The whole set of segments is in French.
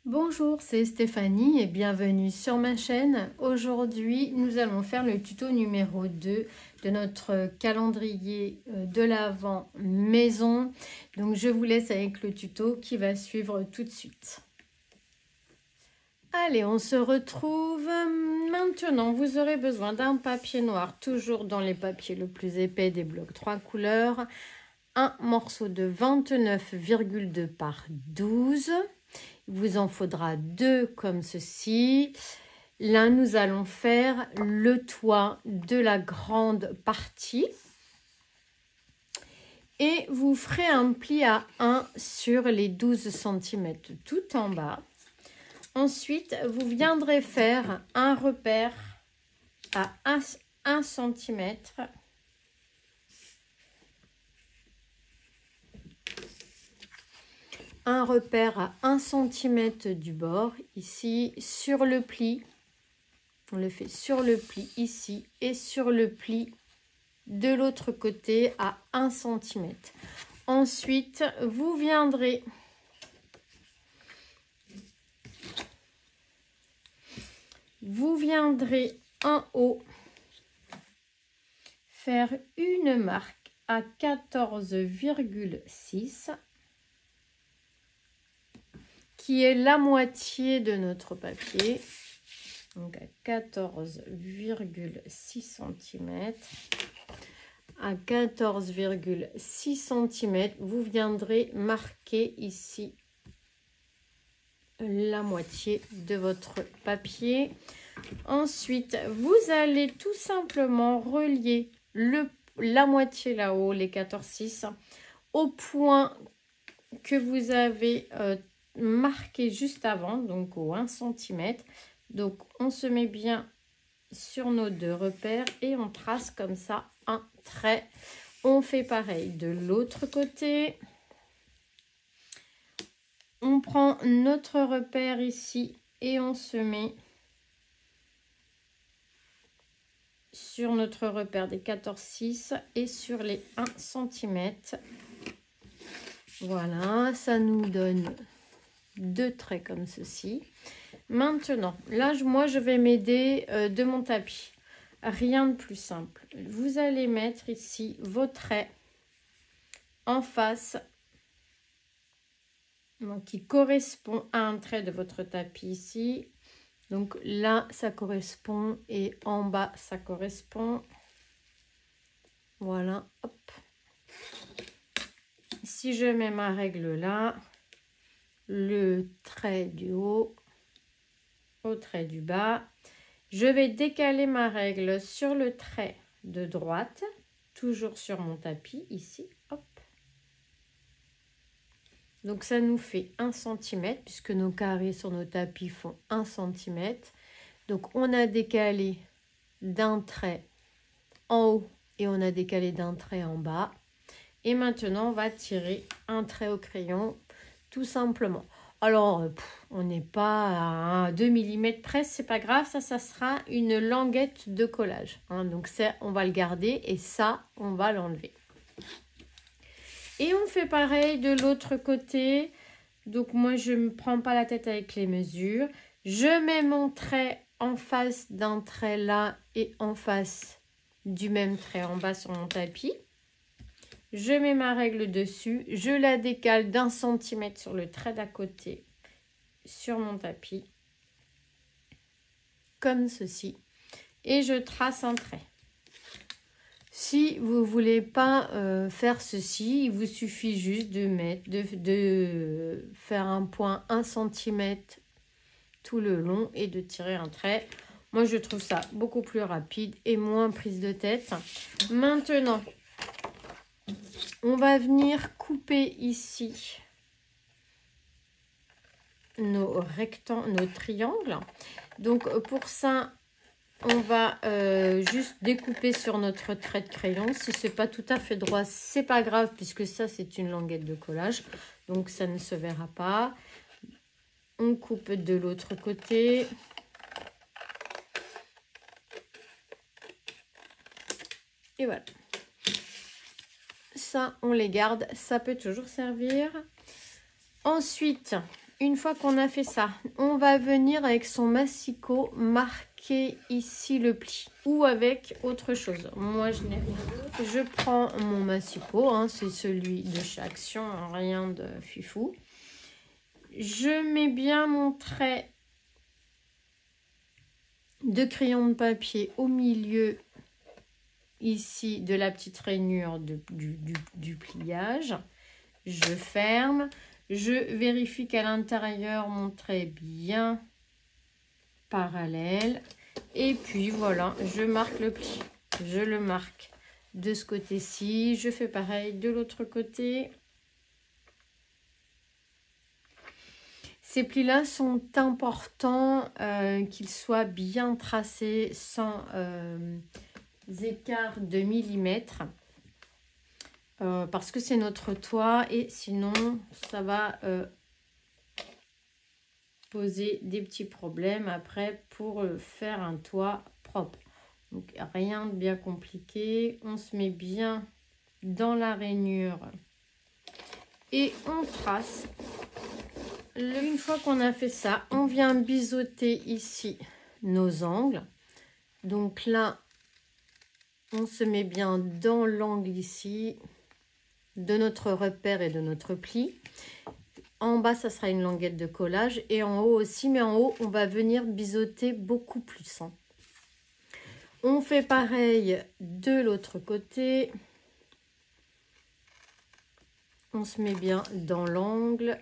Bonjour, c'est Stéphanie et bienvenue sur ma chaîne. Aujourd'hui, nous allons faire le tuto numéro 2 de notre calendrier de l'Avent maison. Donc, je vous laisse avec le tuto qui va suivre tout de suite. Allez, on se retrouve maintenant. Vous aurez besoin d'un papier noir, toujours dans les papiers le plus épais des blocs 3 couleurs. Un morceau de 29,2 par 12. Il vous en faudra 2 comme ceci. Là, nous allons faire le toit de la grande partie. Et vous ferez un pli à 1 sur les 12 cm tout en bas. Ensuite, vous viendrez faire un repère à 1 cm. Un repère à 1 cm du bord, ici, sur le pli. On le fait sur le pli ici et sur le pli de l'autre côté à 1 cm. Ensuite, vous viendrez en haut faire une marque à 14,6 qui est la moitié de notre papier, donc à 14,6 cm. À 14,6 cm, vous viendrez marquer ici la moitié de votre papier. Ensuite, vous allez tout simplement relier la moitié là-haut, les 14,6, au point que vous avez marqué juste avant, donc au 1 cm. Donc, on se met bien sur nos 2 repères et on trace comme ça un trait. On fait pareil de l'autre côté. On prend notre repère ici et on se met sur notre repère des 14,6 et sur les 1 cm. Voilà, ça nous donne 2 traits comme ceci. Maintenant, là, moi, je vais m'aider de mon tapis. Rien de plus simple. Vous allez mettre ici vos traits en face, donc, qui correspond à un trait de votre tapis ici. Donc là, ça correspond et en bas, ça correspond. Voilà, hop. Si je mets ma règle là, le trait du haut au trait du bas, je vais décaler ma règle sur le trait de droite, toujours sur mon tapis ici, hop. Donc ça nous fait 1 cm, puisque nos carrés sur nos tapis font 1 cm. Donc on a décalé d'un trait en haut et on a décalé d'un trait en bas. Et maintenant, on va tirer un trait au crayon, tout simplement. Alors, on n'est pas à 2 mm près, c'est pas grave, ça sera une languette de collage. Hein, donc ça, on va le garder et ça, on va l'enlever. Et on fait pareil de l'autre côté. Donc moi, je ne me prends pas la tête avec les mesures. Je mets mon trait en face d'un trait là et en face du même trait en bas sur mon tapis. Je mets ma règle dessus. Je la décale d'1 cm sur le trait d'à côté sur mon tapis. Comme ceci. Et je trace un trait. Si vous ne voulez pas faire ceci, il vous suffit juste de faire un point 1 cm tout le long et de tirer un trait. Moi, je trouve ça beaucoup plus rapide et moins prise de tête. Maintenant, on va venir couper ici nos triangles. Donc, pour ça, on va juste découper sur notre trait de crayon. Si ce n'est pas tout à fait droit, c'est pas grave puisque ça, c'est une languette de collage. Donc, ça ne se verra pas. On coupe de l'autre côté. Et voilà. Ça, on les garde. Ça peut toujours servir. Ensuite, une fois qu'on a fait ça, on va venir avec son massicot marquer ici le pli ou avec autre chose. Moi, je n'ai rien d'autre. Je prends mon massicot, hein, c'est celui de chez Action, hein, rien de fifou. Je mets bien mon trait de crayon de papier au milieu ici de la petite rainure du pliage. Je ferme, je vérifie qu'à l'intérieur mon trait est bien parallèle et puis voilà, je marque le pli. Je le marque de ce côté-ci, je fais pareil de l'autre côté. Ces plis-là sont importants qu'ils soient bien tracés sans écart de millimètres parce que c'est notre toit et sinon ça va poser des petits problèmes après pour faire un toit propre. Donc rien de bien compliqué, on se met bien dans la rainure et on trace. Une fois qu'on a fait ça, on vient biseauter ici nos angles. Donc là, on se met bien dans l'angle ici de notre repère et de notre pli. En bas, ça sera une languette de collage et en haut aussi, mais en haut, on va venir biseauter beaucoup plus. Hein. On fait pareil de l'autre côté. On se met bien dans l'angle.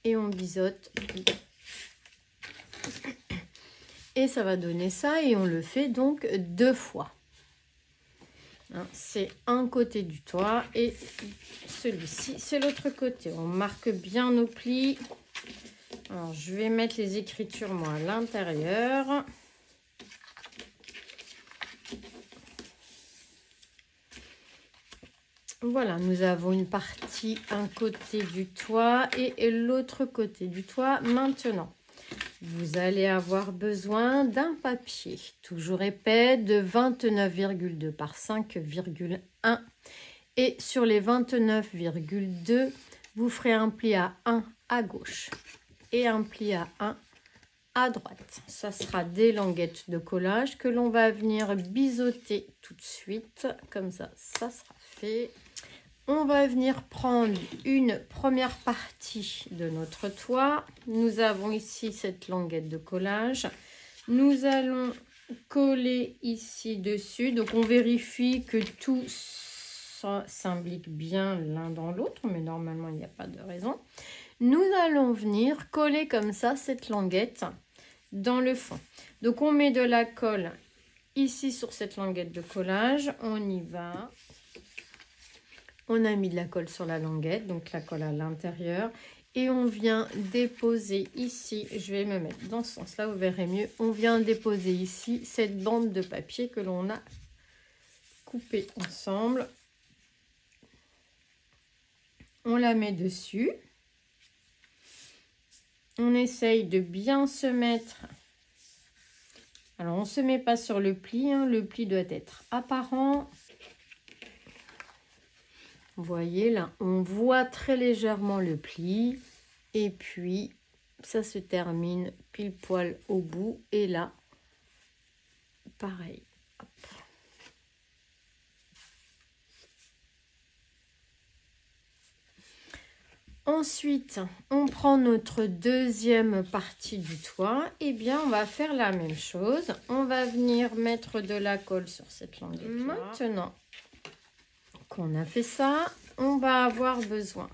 Et on biseaute et ça va donner ça et on le fait donc 2 fois. Hein, c'est un côté du toit et celui-ci c'est l'autre côté. On marque bien nos plis. Alors je vais mettre les écritures moi à l'intérieur. Voilà, nous avons une partie, un côté du toit et l'autre côté du toit. Maintenant, vous allez avoir besoin d'un papier, toujours épais, de 29,2 par 5,1. Et sur les 29,2, vous ferez un pli à 1 à gauche et un pli à 1 à droite. Ça sera des languettes de collage que l'on va venir biseauter tout de suite. Comme ça, ça sera fait. On va venir prendre une première partie de notre toit. Nous avons ici cette languette de collage. Nous allons coller ici dessus. Donc, on vérifie que tout s'imbrique bien l'un dans l'autre. Mais normalement, il n'y a pas de raison. Nous allons venir coller comme ça cette languette dans le fond. Donc, on met de la colle ici sur cette languette de collage. On y va. On a mis de la colle sur la languette, donc la colle à l'intérieur. Et on vient déposer ici, je vais me mettre dans ce sens-là, vous verrez mieux. On vient déposer ici cette bande de papier que l'on a coupée ensemble. On la met dessus. On essaye de bien se mettre. Alors, on ne se met pas sur le pli, hein. Le pli doit être apparent. Vous voyez là, on voit très légèrement le pli et puis ça se termine pile poil au bout et là, pareil. Hop. Ensuite, on prend notre deuxième partie du toit et bien on va faire la même chose. On va venir mettre de la colle sur cette languette. Maintenant qu'on a fait ça, on va avoir besoin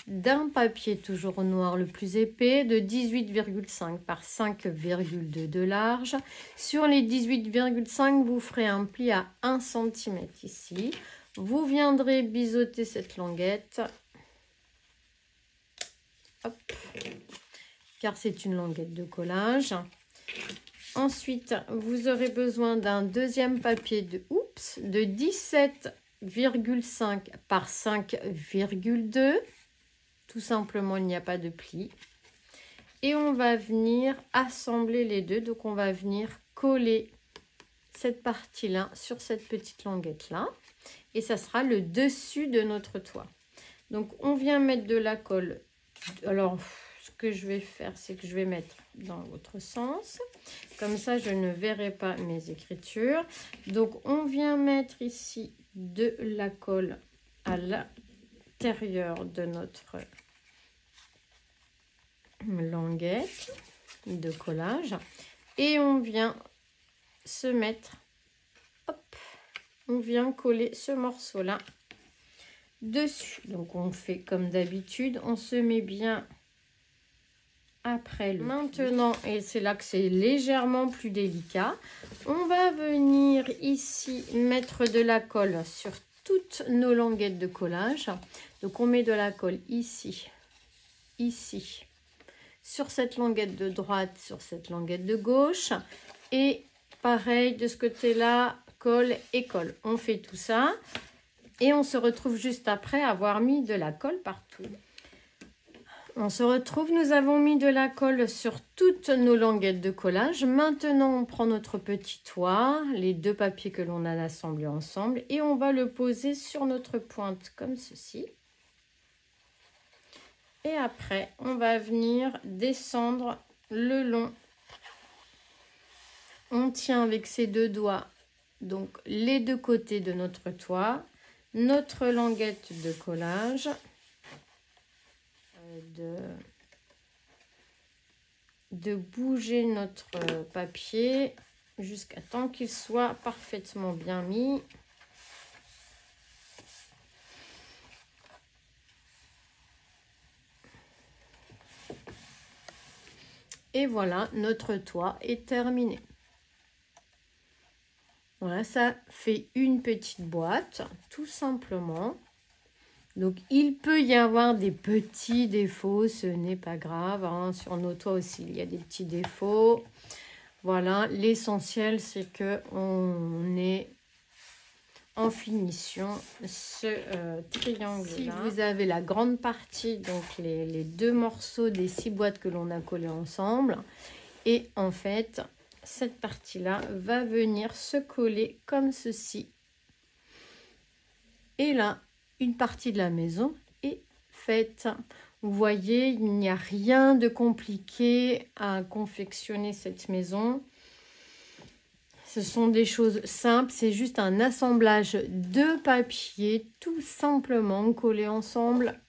d'un papier toujours noir le plus épais de 18,5 par 5,2 de large. Sur les 18,5, vous ferez un pli à 1 cm ici. Vous viendrez biseauter cette languette. Hop, car c'est une languette de collage. Ensuite, vous aurez besoin d'un deuxième papier de 17,5 par 5,2. Tout simplement, il n'y a pas de pli. Et on va venir assembler les deux. Donc, on va venir coller cette partie-là sur cette petite languette-là. Et ça sera le dessus de notre toit. Donc, on vient mettre de la colle Alors, ce que je vais faire, c'est que je vais mettre dans l'autre sens. Comme ça, je ne verrai pas mes écritures. Donc, on vient mettre ici de la colle à l'intérieur de notre languette de collage. Et on vient se mettre, hop, on vient coller ce morceau-là dessus. Donc, on fait comme d'habitude, on se met bien après le maintenant, et c'est là que c'est légèrement plus délicat, on va venir ici mettre de la colle sur toutes nos languettes de collage. Donc on met de la colle ici, ici, sur cette languette de droite, sur cette languette de gauche, et pareil de ce côté là, colle et colle. On fait tout ça et on se retrouve juste après avoir mis de la colle partout. On se retrouve, nous avons mis de la colle sur toutes nos languettes de collage. Maintenant, on prend notre petit toit, les deux papiers que l'on a assemblés ensemble, et on va le poser sur notre pointe comme ceci. Et après, on va venir descendre le long. On tient avec ses deux doigts, donc les deux côtés de notre toit, notre languette de collage. De bouger notre papier jusqu'à temps qu'il soit parfaitement bien mis. Et voilà, notre toit est terminé. Voilà, ça fait une petite boîte, tout simplement. Donc, il peut y avoir des petits défauts, ce n'est pas grave. Hein. Sur nos toits aussi, il y a des petits défauts. Voilà, l'essentiel, c'est qu'on ait en finition ce triangle-là. Si vous avez la grande partie, donc les deux morceaux des 6 boîtes que l'on a collées ensemble. Et en fait, cette partie-là va venir se coller comme ceci. Et là, une partie de la maison est faite. Vous voyez, il n'y a rien de compliqué à confectionner cette maison. Ce sont des choses simples, c'est juste un assemblage de papier tout simplement collé ensemble.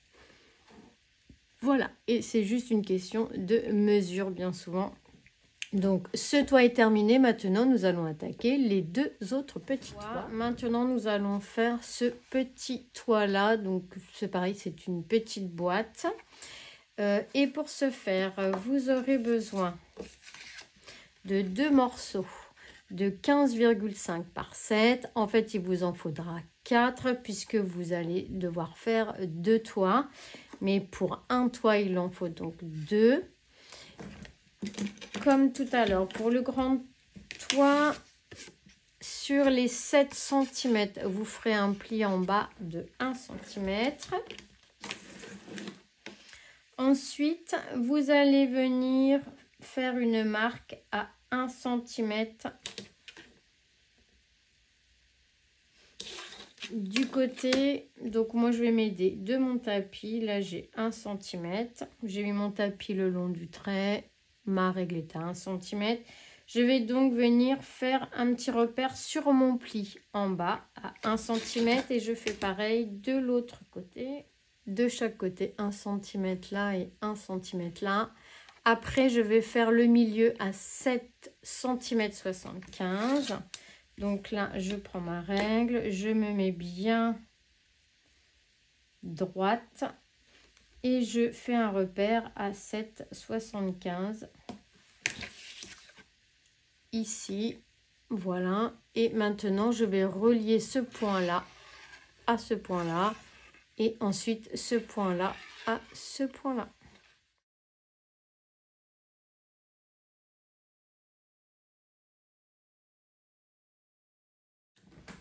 Voilà, et c'est juste une question de mesure bien souvent. Donc, ce toit est terminé. Maintenant, nous allons attaquer les deux autres petits toits. Maintenant, nous allons faire ce petit toit-là. Donc, c'est pareil, c'est une petite boîte. Et pour ce faire, vous aurez besoin de 2 morceaux de 15,5 par 7. En fait, il vous en faudra 4 puisque vous allez devoir faire 2 toits. Mais pour un toit, il en faut donc 2. Comme tout à l'heure, pour le grand toit, sur les 7 cm, vous ferez un pli en bas de 1 cm. Ensuite, vous allez venir faire une marque à 1 cm du côté. Donc moi je vais m'aider de mon tapis. Là j'ai 1 cm. J'ai mis mon tapis le long du trait. Ma règle est à 1 cm. Je vais donc venir faire un petit repère sur mon pli en bas à 1 cm et je fais pareil de l'autre côté. De chaque côté 1 cm là et 1 cm là. Après je vais faire le milieu à 7 cm 75. Donc là je prends ma règle, je me mets bien droite et je fais un repère à 7,75 ici. Voilà, et maintenant je vais relier ce point là à ce point là et ensuite ce point là à ce point là.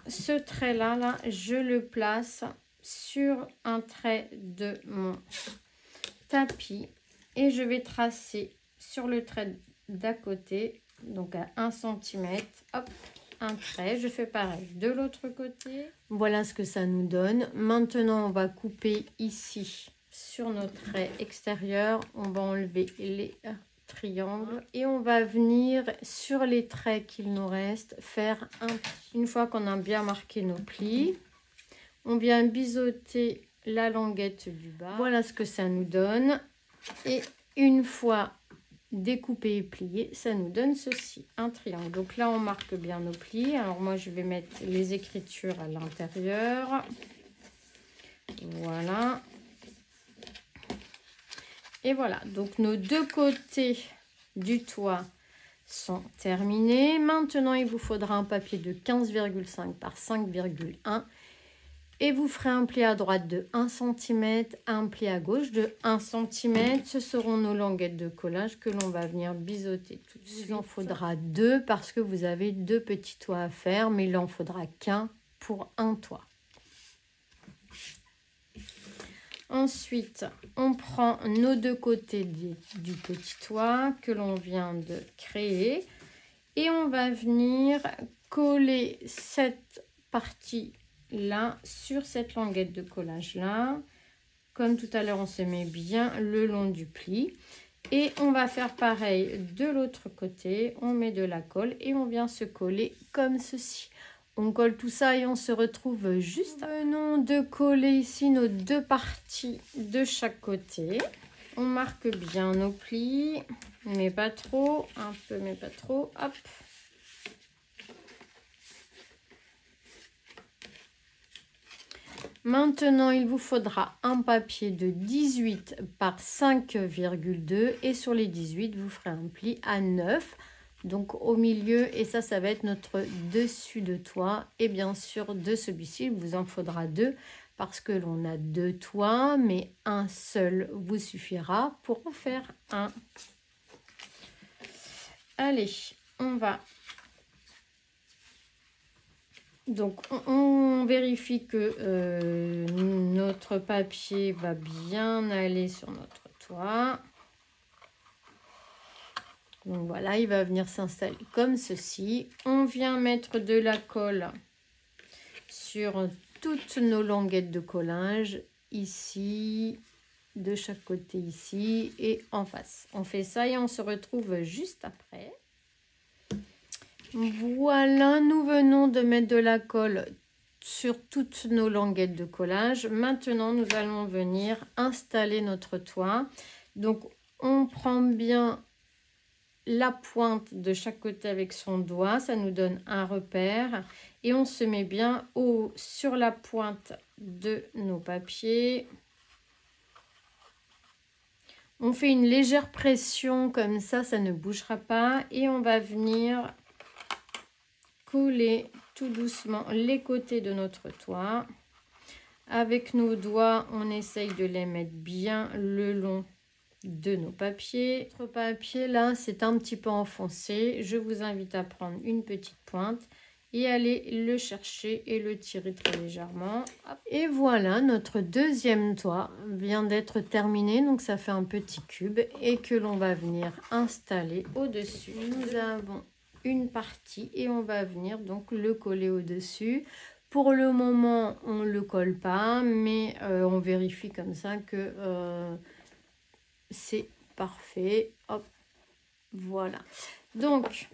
Ce trait là, je le place sur un trait de mon tapis et je vais tracer sur le trait d'à côté, donc à 1 cm, hop, un trait. Je fais pareil de l'autre côté. Voilà ce que ça nous donne. Maintenant, on va couper ici sur nos traits extérieurs, on va enlever les triangles et on va venir sur les traits qu'il nous reste faire un pli. Une fois qu'on a bien marqué nos plis, on vient biseauter la languette du bas. Voilà ce que ça nous donne. Et une fois découpé et plié, ça nous donne ceci, un triangle. Donc là, on marque bien nos plis. Alors moi, je vais mettre les écritures à l'intérieur. Voilà. Et voilà. Donc nos deux côtés du toit sont terminés. Maintenant, il vous faudra un papier de 15,5 par 5,1. Et vous ferez un pli à droite de 1 cm, un pli à gauche de 1 cm. Ce seront nos languettes de collage que l'on va venir biseauter tout de suite. Il en faudra 2 parce que vous avez 2 petits toits à faire, mais il en faudra qu'un pour un toit. Ensuite, on prend nos deux côtés du petit toit que l'on vient de créer et on va venir coller cette partie là sur cette languette de collage là. Comme tout à l'heure, on se met bien le long du pli et on va faire pareil de l'autre côté. On met de la colle et on vient se coller comme ceci. On colle tout ça et on se retrouve juste. Venons de coller ici nos deux parties de chaque côté. On marque bien nos plis, mais pas trop, un peu mais pas trop. Hop. Maintenant, il vous faudra un papier de 18 par 5,2 et sur les 18, vous ferez un pli à 9. Donc au milieu, et ça va être notre dessus de toit. Et bien sûr, de celui-ci, il vous en faudra 2 parce que l'on a 2 toits, mais un seul vous suffira pour en faire un. Allez, on va... Donc, on vérifie que notre papier va bien aller sur notre toit. Donc voilà, il va venir s'installer comme ceci. On vient mettre de la colle sur toutes nos languettes de collage, ici, de chaque côté ici et en face. On fait ça et on se retrouve juste après. Voilà, nous venons de mettre de la colle sur toutes nos languettes de collage. Maintenant, nous allons venir installer notre toit. Donc, on prend bien la pointe de chaque côté avec son doigt, ça nous donne un repère et on se met bien sur la pointe de nos papiers. On fait une légère pression comme ça ne bougera pas et on va venir coller tout doucement les côtés de notre toit. Avec nos doigts, on essaye de les mettre bien le long de nos papiers. Notre papier là, c'est un petit peu enfoncé. Je vous invite à prendre une petite pointe et aller le chercher et le tirer très légèrement. Hop. Et voilà, notre deuxième toit vient d'être terminé. Donc ça fait un petit cube et que l'on va venir installer au-dessus. Nous avons une partie et on va venir donc le coller au-dessus. Pour le moment, on ne le colle pas, mais on vérifie comme ça que c'est parfait. Hop, voilà. Donc,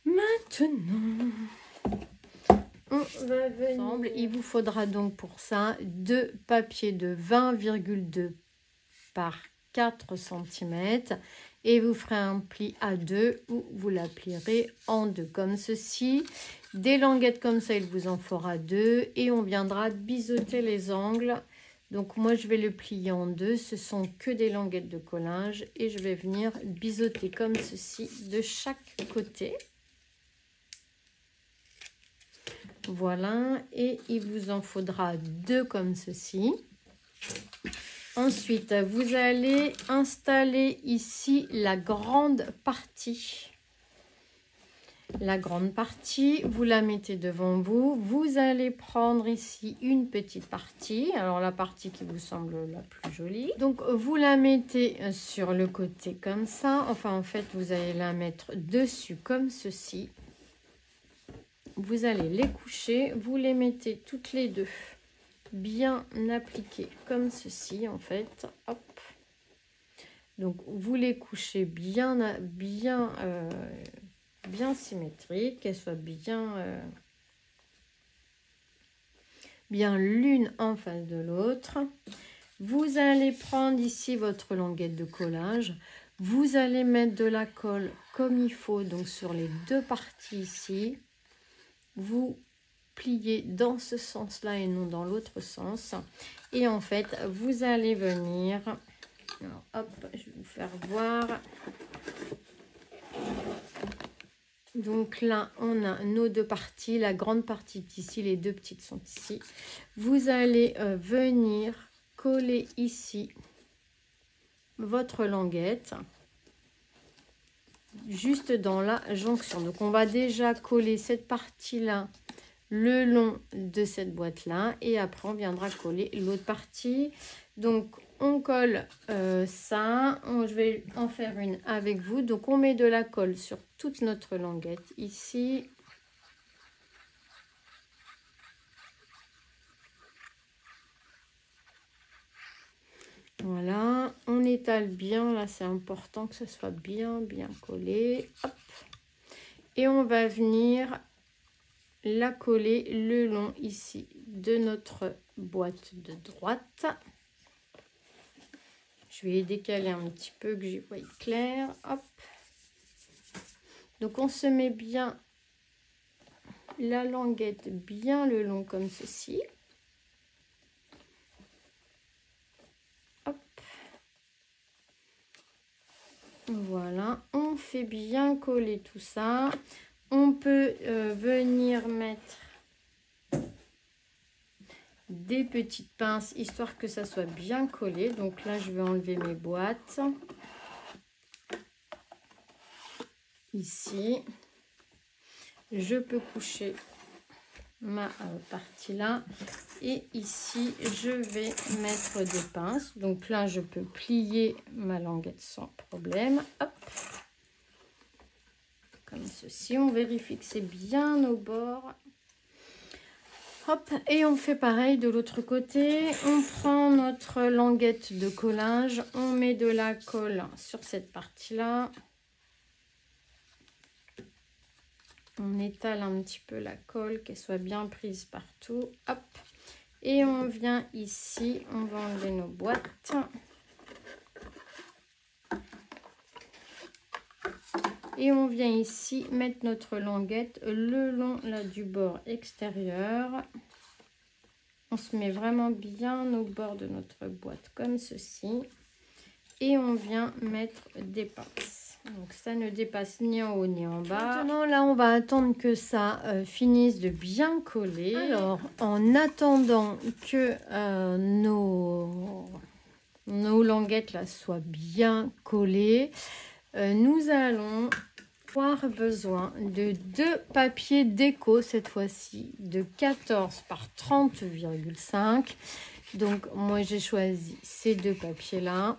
maintenant, on va venir ensemble. Il vous faudra donc pour ça 2 papiers de 20,2 par 4 cm. Et vous ferez un pli à 2 où vous la plierez en 2 comme ceci. Des languettes comme ça, il vous en fera 2 et on viendra biseauter les angles. Donc moi je vais le plier en 2, ce sont que des languettes de collage et je vais venir biseauter comme ceci de chaque côté. Voilà, et il vous en faudra 2 comme ceci. Ensuite, vous allez installer ici la grande partie. La grande partie, vous la mettez devant vous. Vous allez prendre ici une petite partie. Alors, la partie qui vous semble la plus jolie. Donc, vous la mettez sur le côté comme ça. Enfin, en fait, vous allez la mettre dessus comme ceci. Vous allez les coucher. Vous les mettez toutes les deux bien appliquer comme ceci en fait. Hop. Donc vous les couchez bien symétriques, qu'elles soient bien l'une en face de l'autre. Vous allez prendre ici votre languette de collage. Vous allez mettre de la colle comme il faut, donc sur les deux parties ici. Vous pliez dans ce sens-là et non dans l'autre sens. Et en fait, vous allez venir... Alors, hop, je vais vous faire voir. Donc là, on a nos deux parties. La grande partie est ici, les deux petites sont ici. Vous allez venir coller ici votre languette juste dans la jonction. Donc on va déjà coller cette partie là le long de cette boîte là et après on viendra coller l'autre partie. Donc on colle ça, je vais en faire une avec vous. Donc on met de la colle sur toute notre languette ici. Voilà, on étale bien, là c'est important que ce soit bien collé. Hop. Et on va venir la coller le long ici de notre boîte de droite. Je vais décaler un petit peu que j'y voie clair. Hop. Donc on se met bien la languette bien le long comme ceci. Voilà, on fait bien coller tout ça. On peut venir mettre des petites pinces histoire que ça soit bien collé. Donc là, je vais enlever mes boîtes. Ici, je peux coucher ma partie là. Et ici, je vais mettre des pinces. Donc là, je peux plier ma languette sans problème. Hop. Comme ceci. On vérifie que c'est bien au bord. Hop. Et on fait pareil de l'autre côté. On prend notre languette de collage. On met de la colle sur cette partie-là. On étale un petit peu la colle, qu'elle soit bien prise partout. Hop. Et on vient ici, on va enlever nos boîtes. Et on vient ici mettre notre languette le long là, du bord extérieur. On se met vraiment bien au bord de notre boîte comme ceci. Et on vient mettre des pinces. Donc ça ne dépasse ni en haut ni en bas. Maintenant là on va attendre que ça finisse de bien coller. Alors en attendant que nos languettes là soient bien collées, nous allons avoir besoin de deux papiers déco cette fois-ci de 14 par 30,5. Donc moi j'ai choisi ces deux papiers là.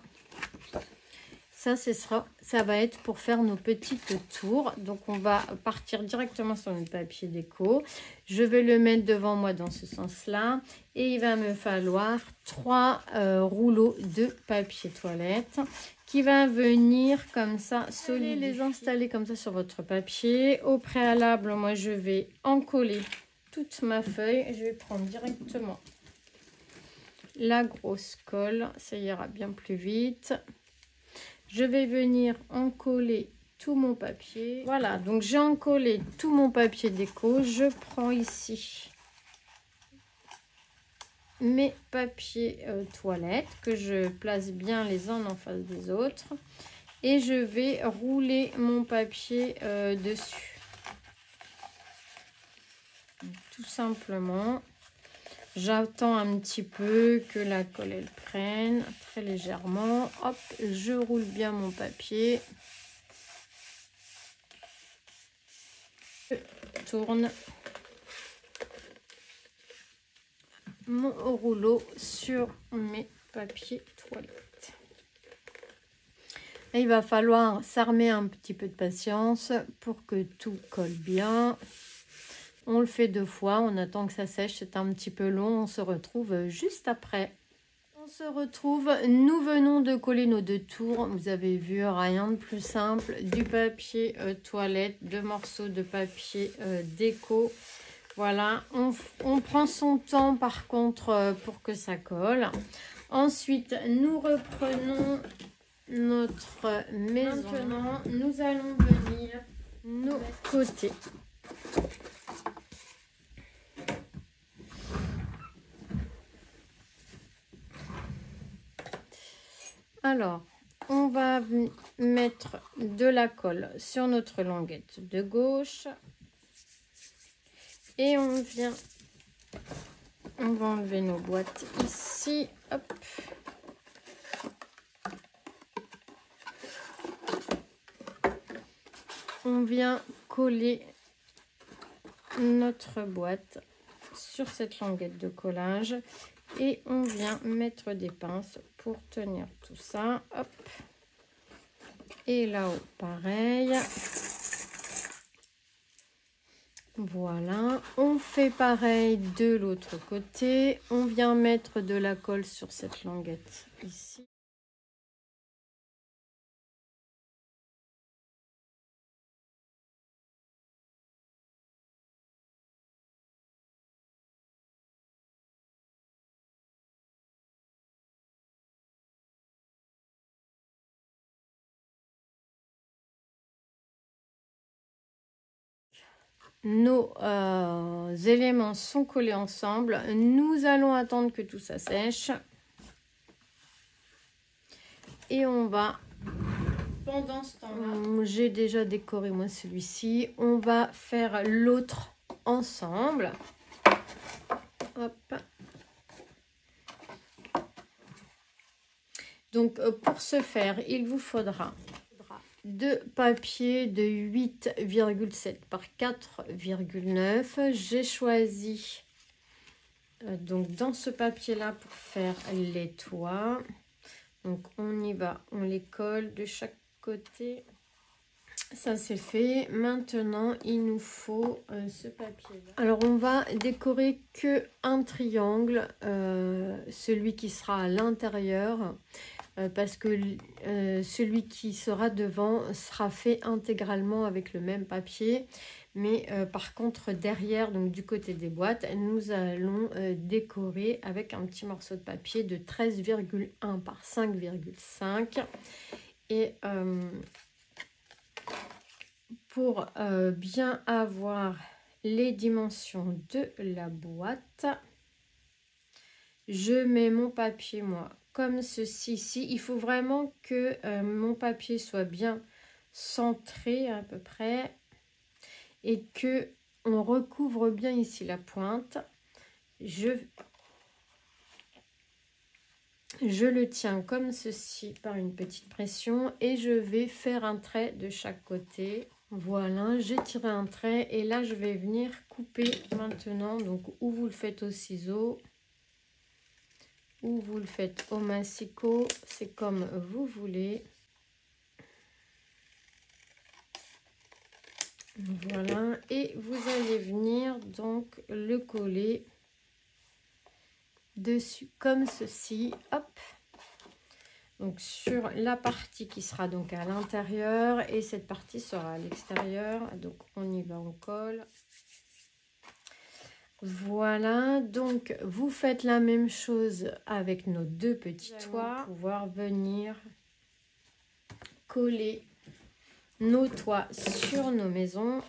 Ça va être pour faire nos petites tours. Donc on va partir directement sur le papier déco. Je vais le mettre devant moi dans ce sens-là. Et il va me falloir 3 rouleaux de papier toilette qui va venir comme ça solidifier. Les installer comme ça sur votre papier. Au préalable, moi je vais en coller toute ma feuille. Je vais prendre directement la grosse colle. Ça ira bien plus vite. Je vais venir en coller tout mon papier. Voilà, donc j'ai encollé tout mon papier déco. Je prends ici mes papiers toilettes que je place bien les uns en face des autres. Et je vais rouler mon papier dessus. Donc, tout simplement. J'attends un petit peu que la colle elle prenne très légèrement. Hop, je roule bien mon papier. Je tourne mon rouleau sur mes papiers toilettes. Et il va falloir s'armer un petit peu de patience pour que tout colle bien. On le fait 2 fois, on attend que ça sèche, c'est un petit peu long, on se retrouve juste après. On se retrouve, nous venons de coller nos 2 tours, vous avez vu, rien de plus simple, du papier toilette, 2 morceaux de papier déco. Voilà, on prend son temps par contre pour que ça colle. Ensuite, nous reprenons notre maison. Maintenant, nous allons venir nos côtés. Alors, on va mettre de la colle sur notre languette de gauche. Et on va enlever nos boîtes ici. Hop. On vient coller notre boîte sur cette languette de collage. Et on vient mettre des pinces pour tenir tout ça. Hop. Et là-haut, pareil. Voilà. On fait pareil de l'autre côté. On vient mettre de la colle sur cette languette ici. Nos éléments sont collés ensemble. Nous allons attendre que tout ça sèche. Et on va, pendant ce temps-là, j'ai déjà décoré moi celui-ci. On va faire l'autre ensemble. Hop. Donc pour ce faire, il vous faudra de papier de 8,7 par 4,9. J'ai choisi donc dans ce papier là pour faire les toits. Donc on y va, on les colle de chaque côté. Ça c'est fait. Maintenant il nous faut ce papier là. Alors on va décorer que un triangle, celui qui sera à l'intérieur. Parce que celui qui sera devant sera fait intégralement avec le même papier. Mais par contre derrière, donc du côté des boîtes, nous allons décorer avec un petit morceau de papier de 13,1 par 5,5. Et pour bien avoir les dimensions de la boîte, je mets mon papier moi comme ceci. Ici, il faut vraiment que mon papier soit bien centré à peu près et que on recouvre bien ici la pointe. Je le tiens comme ceci par une petite pression et je vais faire un trait de chaque côté. Voilà, j'ai tiré un trait et là je vais venir couper maintenant. Donc ou vous le faites au ciseau ou vous le faites au massicot, c'est comme vous voulez. Voilà, et vous allez venir donc le coller dessus comme ceci. Hop, donc sur la partie qui sera donc à l'intérieur et cette partie sera à l'extérieur. Donc on y va, on colle. Voilà, donc vous faites la même chose avec nos 2 petits toits. Pouvoir venir coller nos toits sur nos maisons.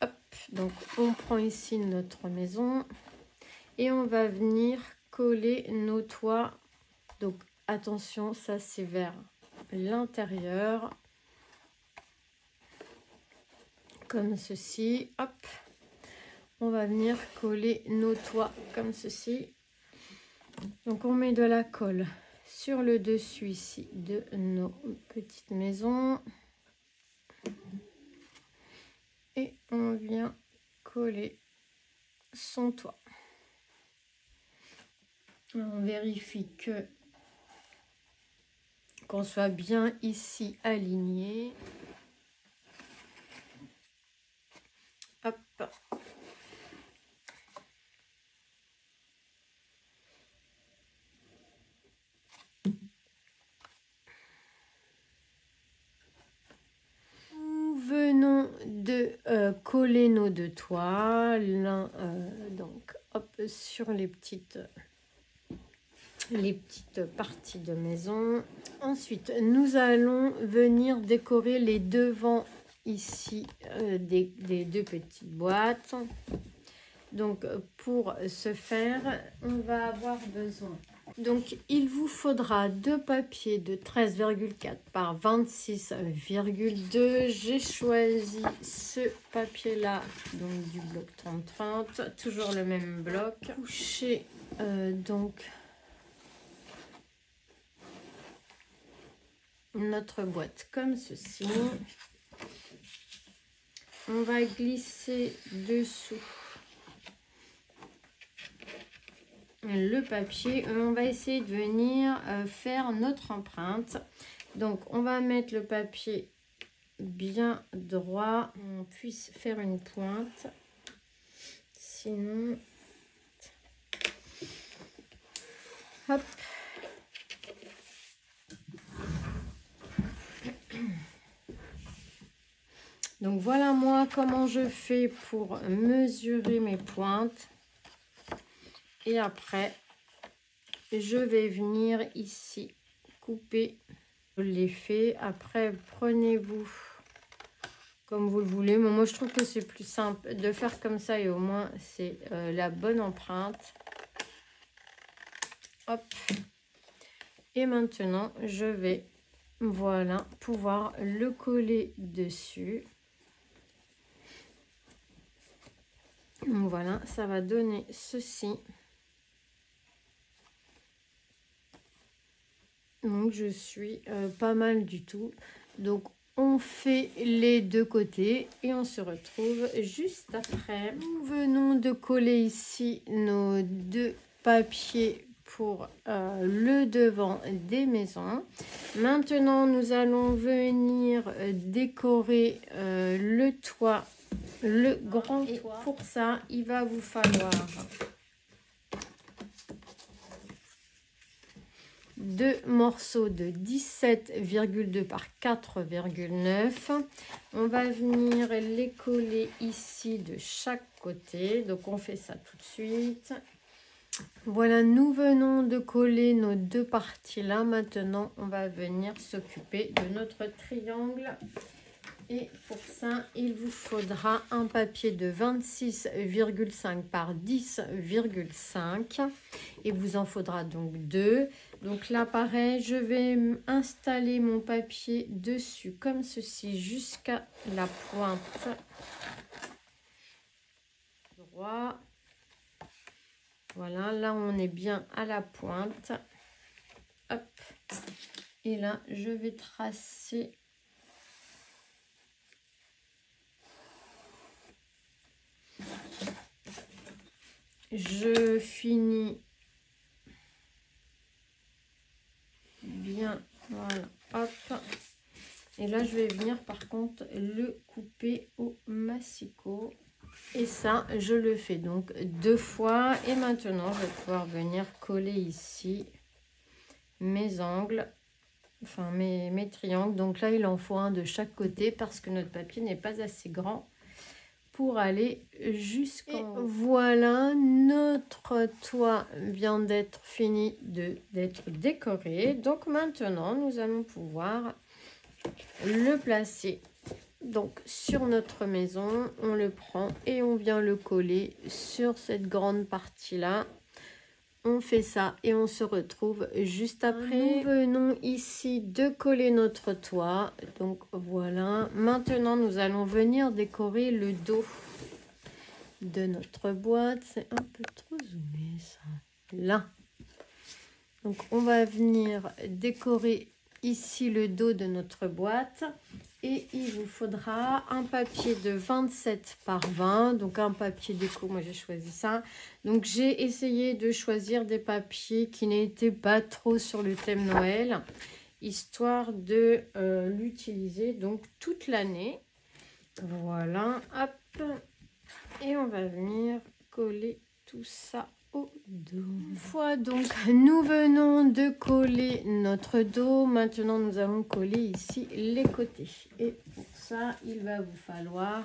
Hop, donc on prend ici notre maison et on va venir coller nos toits. Donc attention, ça c'est vers l'intérieur comme ceci. Hop, on va venir coller nos toits comme ceci. Donc on met de la colle sur le dessus ici de nos petites maisons et on vient coller son toit. On vérifie que qu'on soit bien ici aligné. Hop. coller nos deux toits, l'un donc hop sur les petites parties de maison. Ensuite, nous allons venir décorer les devants ici des deux petites boîtes. Donc pour ce faire, on va avoir besoin. Donc il vous faudra deux papiers de 13,4 par 26,2. J'ai choisi ce papier là, donc du bloc 30-30, toujours le même bloc. Coucher donc notre boîte comme ceci. On va glisser dessous le papier. On va essayer de venir faire notre empreinte. Donc on va mettre le papier bien droit, on puisse faire une pointe, sinon hop. Donc voilà moi comment je fais pour mesurer mes pointes. Et après, je vais venir ici couper. Je l'ai fait. Après, prenez-vous comme vous le voulez. Mais moi, je trouve que c'est plus simple de faire comme ça et au moins, c'est la bonne empreinte. Hop. Et maintenant, je vais, voilà, pouvoir le coller dessus. Donc voilà, ça va donner ceci. Donc je suis pas mal du tout. Donc on fait les deux côtés et on se retrouve juste après. Nous venons de coller ici nos deux papiers pour le devant des maisons. Maintenant nous allons venir décorer le toit, le grand toit. Pour ça il va vous falloir deux morceaux de 17,2 par 4,9. On va venir les coller ici de chaque côté. Donc on fait ça tout de suite. Voilà, nous venons de coller nos deux parties là. Maintenant on va venir s'occuper de notre triangle. Et pour ça, il vous faudra un papier de 26,5 par 10,5. Et vous en faudra donc deux. Donc là, pareil, je vais installer mon papier dessus comme ceci jusqu'à la pointe. Droit. Voilà, là on est bien à la pointe. Hop. Et là, je vais tracer. Je finis bien, voilà, hop. Et là, je vais venir par contre le couper au massicot. Et ça, je le fais donc deux fois. Et maintenant, je vais pouvoir venir coller ici mes angles, enfin mes triangles. Donc là, il en faut un de chaque côté parce que notre papier n'est pas assez grand pour aller jusqu'en haut. Voilà, notre toit vient d'être fini d'être décoré. Donc maintenant, nous allons pouvoir le placer donc sur notre maison. On le prend et on vient le coller sur cette grande partie là. On fait ça et on se retrouve juste après. Nous venons ici de coller notre toit. Donc voilà. Maintenant, nous allons venir décorer le dos de notre boîte. C'est un peu trop zoomé ça. Là. Donc on va venir décorer ici le dos de notre boîte. Et il vous faudra un papier de 27 par 20, donc un papier déco, moi j'ai choisi ça. Donc j'ai essayé de choisir des papiers qui n'étaient pas trop sur le thème Noël, histoire de l'utiliser donc toute l'année. Voilà, hop, et on va venir coller tout ça au dos. Une fois donc nous venons de coller notre dos, maintenant nous allons coller ici les côtés. Et pour ça, il va vous falloir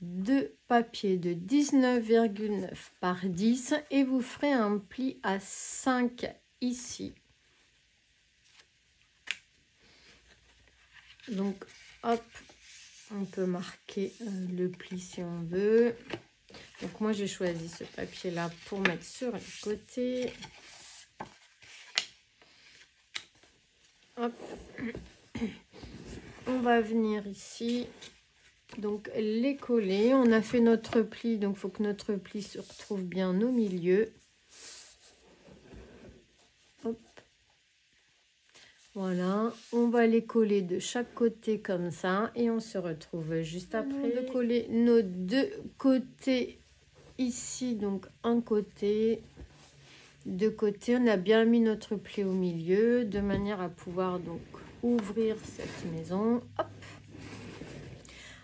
2 papiers de 19,9 par 10 et vous ferez un pli à 5 ici. Donc hop, on peut marquer le pli si on veut. Donc moi j'ai choisi ce papier là pour mettre sur les côtés. Hop. On va venir ici, donc les coller. On a fait notre pli, donc il faut que notre pli se retrouve bien au milieu. Hop. Voilà, on va les coller de chaque côté comme ça et on se retrouve juste après. De coller nos deux côtés ici, donc un côté, deux côtés. On a bien mis notre pli au milieu de manière à pouvoir donc ouvrir cette maison. Hop.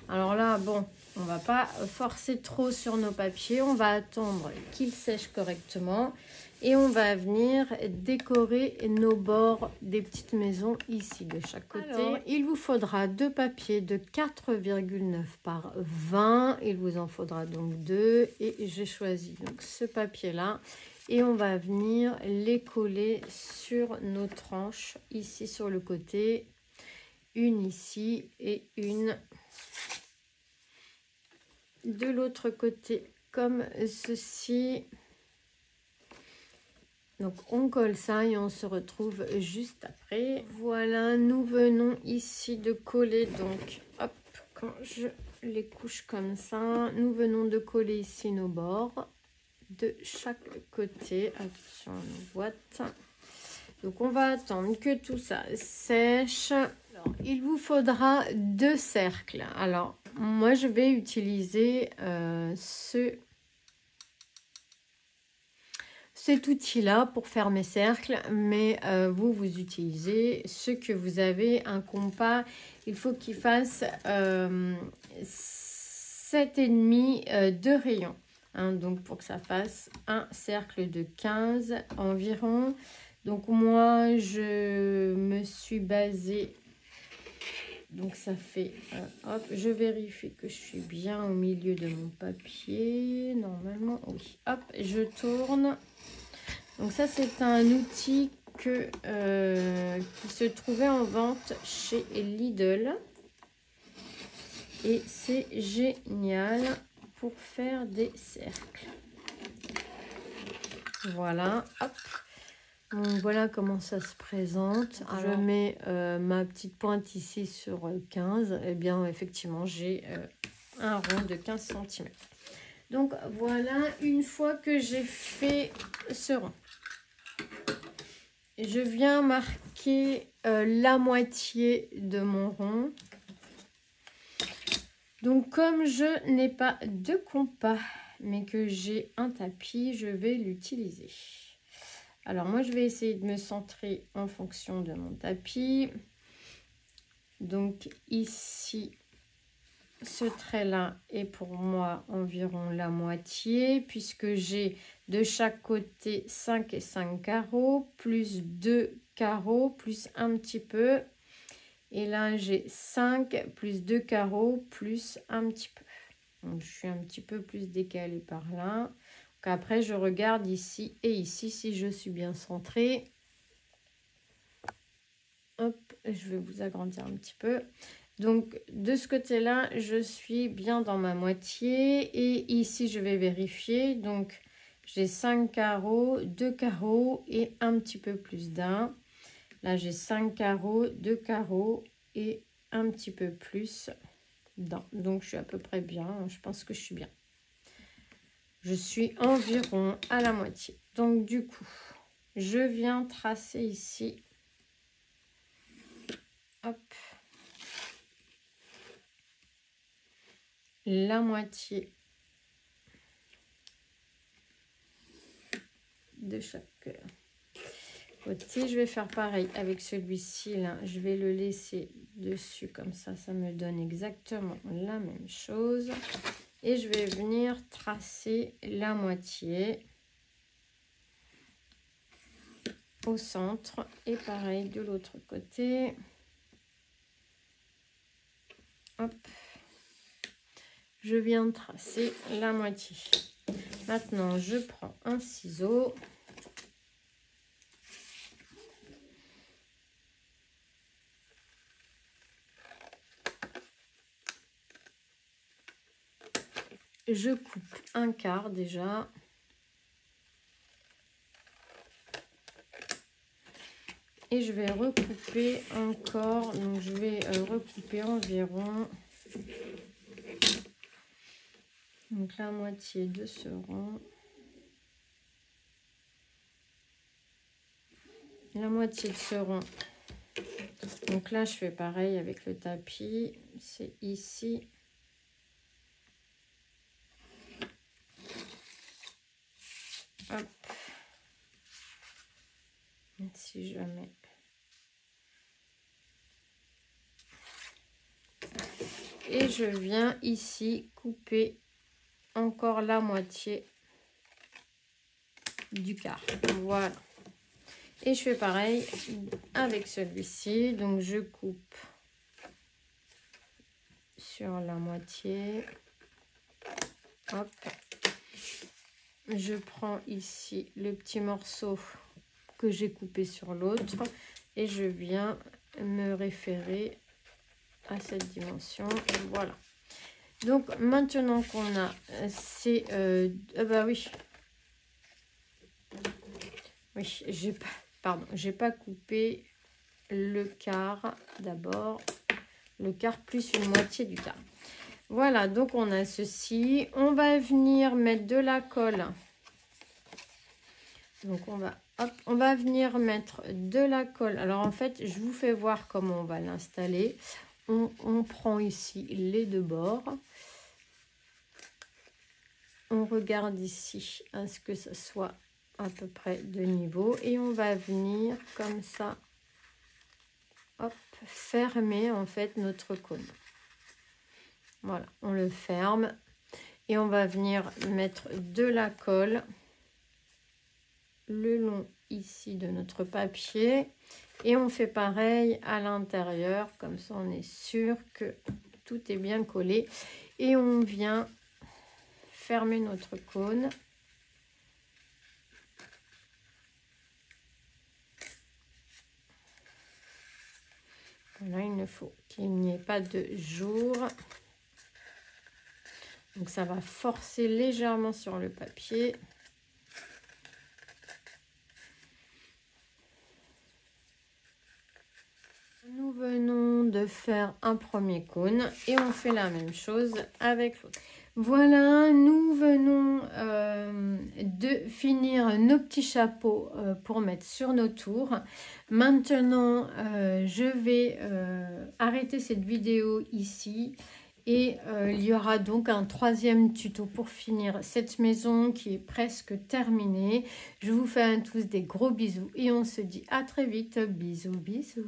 Alors là, bon, on va pas forcer trop sur nos papiers, on va attendre qu'ils sèchent correctement et on va venir décorer nos bords des petites maisons ici de chaque côté. Alors, il vous faudra 2 papiers de 4,9 par 20, il vous en faudra donc 2 et j'ai choisi donc ce papier là et on va venir les coller sur nos tranches ici sur le côté, une ici et une de l'autre côté comme ceci. Donc on colle ça et on se retrouve juste après. Voilà, nous venons ici de coller, donc hop, quand je les couche comme ça, nous venons de coller ici nos bords de chaque côté. Attention à nos boîtes. Donc on va attendre que tout ça sèche. Alors, il vous faudra 2 cercles. Alors moi je vais utiliser cet outil là pour faire mes cercles, mais vous utilisez ce que vous avez. Un compas, il faut qu'il fasse 7,5 de rayon, hein, donc pour que ça fasse un cercle de 15 environ. Donc moi je me suis basée, donc ça fait hop, je vérifie que je suis bien au milieu de mon papier, normalement oui, hop, je tourne. Donc ça c'est un outil qui se trouvait en vente chez Lidl et c'est génial pour faire des cercles. Voilà, hop. Donc voilà comment ça se présente. Alors, je mets ma petite pointe ici sur 15. Et bien effectivement j'ai un rond de 15 cm. Donc voilà, une fois que j'ai fait ce rond, je viens marquer la moitié de mon rond. Donc comme je n'ai pas de compas mais que j'ai un tapis, je vais l'utiliser. Alors moi je vais essayer de me centrer en fonction de mon tapis. Donc ici, ce trait là est pour moi environ la moitié, puisque j'ai de chaque côté 5 et 5 carreaux, plus 2 carreaux, plus un petit peu. Et là j'ai 5 plus 2 carreaux, plus un petit peu. Donc je suis un petit peu plus décalée par là. Donc après je regarde ici et ici si je suis bien centrée. Hop, je vais vous agrandir un petit peu. Donc de ce côté là je suis bien dans ma moitié et ici je vais vérifier. Donc j'ai 5 carreaux, 2 carreaux et un petit peu plus d'un. Là j'ai 5 carreaux, 2 carreaux et un petit peu plus d'un. Donc je suis à peu près bien, je pense que je suis bien. Je suis environ à la moitié. Donc du coup je viens tracer ici, hop, la moitié de chaque côté. Je vais faire pareil avec celui-ci là, je vais le laisser dessus comme ça me donne exactement la même chose et je vais venir tracer la moitié au centre et pareil de l'autre côté. Hop, je viens tracer la moitié. Maintenant, je prends un ciseau. Je coupe un quart déjà. Et je vais recouper encore. Donc, je vais recouper environ... Donc, la moitié de ce rond. La moitié de ce rond. Donc là, je fais pareil avec le tapis. C'est ici. Hop. Si je mets... Et je viens ici couper encore la moitié du quart. Voilà. Et je fais pareil avec celui-ci. Donc, je coupe sur la moitié. Hop. Je prends ici le petit morceau que j'ai coupé sur l'autre. Et je viens me référer à cette dimension. Et voilà. Donc, maintenant qu'on a ces... bah oui. Oui, j'ai pas coupé le quart d'abord. Le quart plus une moitié du quart. Voilà, donc on a ceci. On va venir mettre de la colle. Donc on va venir mettre de la colle. Alors en fait, je vous fais voir comment on va l'installer. On prend ici les deux bords. On regarde ici à ce que ça soit à peu près de niveau. Et on va venir comme ça, hop, fermer en fait notre cône. Voilà, on le ferme. Et on va venir mettre de la colle le long ici de notre papier. Et on fait pareil à l'intérieur. Comme ça, on est sûr que tout est bien collé. Et on vient fermer notre cône. Voilà, il ne faut qu'il n'y ait pas de jour. Donc ça va forcer légèrement sur le papier. Nous venons de faire un premier cône et on fait la même chose avec l'autre. Voilà, nous venons de finir nos petits chapeaux pour mettre sur nos tours. Maintenant, je vais arrêter cette vidéo ici. Et il y aura donc un troisième tuto pour finir cette maison qui est presque terminée. Je vous fais à tous des gros bisous et on se dit à très vite. Bisous, bisous.